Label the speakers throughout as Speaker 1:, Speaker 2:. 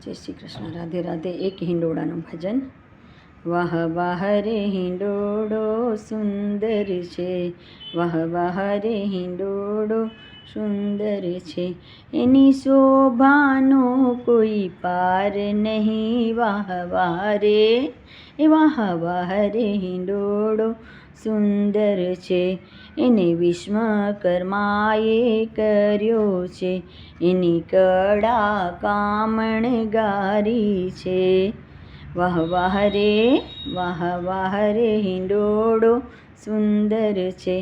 Speaker 1: जय श्री कृष्ण। राधे राधे। एक हिंडोळाનું ભજન। વાહ વાહ રે હિંડોળો સુંદર છે, વાહ વાહ રે હિંડોળો સુંદર છે, એની શોભાનો કોઈ પાર નહીં। વાહ વાહ રે, વાહ વાહ રે હિંડોળો સુંદર છે, એને વિશ્વકર્માએ કર્યો છે, એની કળા કામણગારી છે। વાહ વાહ રે, વાહ વાહ રે હિંડોળો સુંદર છે,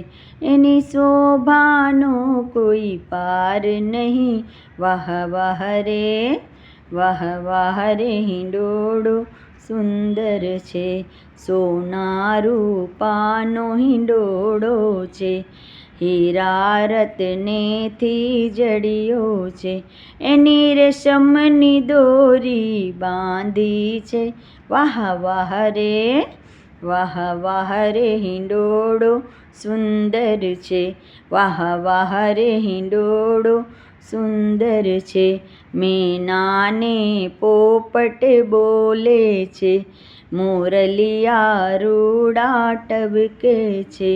Speaker 1: એની શોભાનો કોઈ પાર નહીં। વાહ વાહ રે, વાહ વાહ રે હિંડોળો સુંદર છે, સોના રૂપાનો હિંડોળો છે, હીરા રત્નેથી જડિયો છે, એની રેશમની દોરી બાંધી છે। વાહ વાહ રે, વાહ વાહ રે હિંડોળો સુંદર છે, વાહ વાહ રે હિંડોળો સુંદર છે, મેનાને પોપટ બોલે છે, મોરલિયા રૂડા ટબકે છે,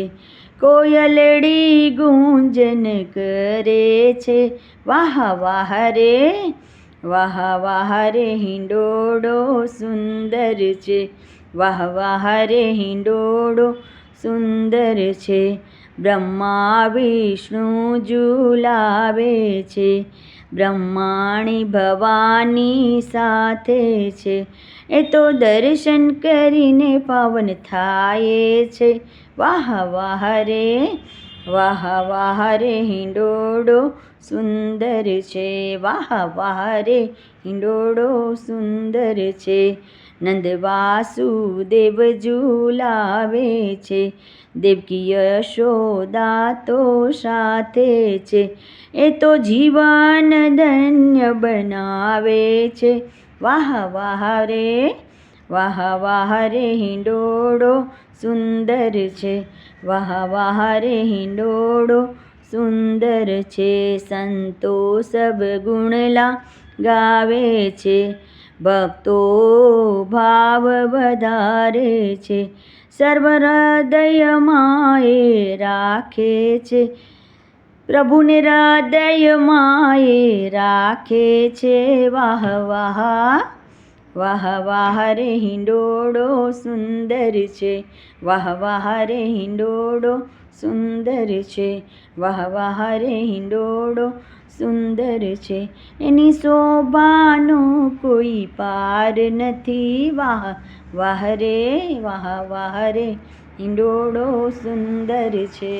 Speaker 1: કોયલડી ગુંજન કરે છે। વાહ વાહ રે, વાહ વાહ રે હિંડોળો સુંદર છે, વાહ વાહ રે હિંડોળો સુંદર છે, બ્રહ્મા વિષ્ણુ ઝુલાવે છે, બ્રહ્માણી ભવાની સાથે છે, એ તો દર્શન કરીને પાવન થાય છે। વાહ વાહ રે, વાહ વાહ રે હિંડોળો સુંદર છે, વાહ વાહ રે હિંડોળો સુંદર છે, નંદ વાસુદેવ ઝુલાવે છે, દેવકી યશોદા તો સાથે છે, એ તો જીવન ધન્ય બનાવે છે। વાહ વાહ રે, વાહ વાહ રે હિંડોળો સુંદર છે, વાહ વાહ રે હિંડોળો સુંદર છે, સંતો સબ ગુણલા ગાવે છે, ભક્તો ભાવ વધારે છે, સર્વ હૃદયમાં એ રાખે છે, પ્રભુને હૃદયમાં એ રાખે છે। વાહ વાહ, વાહ વાહ રે હિંડોળો સુંદર છે, વાહ વાહ રે હિંડોળો સુંદર છે, વાહ વાહ રે હિંડોળો સુંદર છે, એની શોભાનો કોઈ પાર નથી। વાહ વાહ રે, વાહ વાહ રે હિંડોળો સુંદર છે।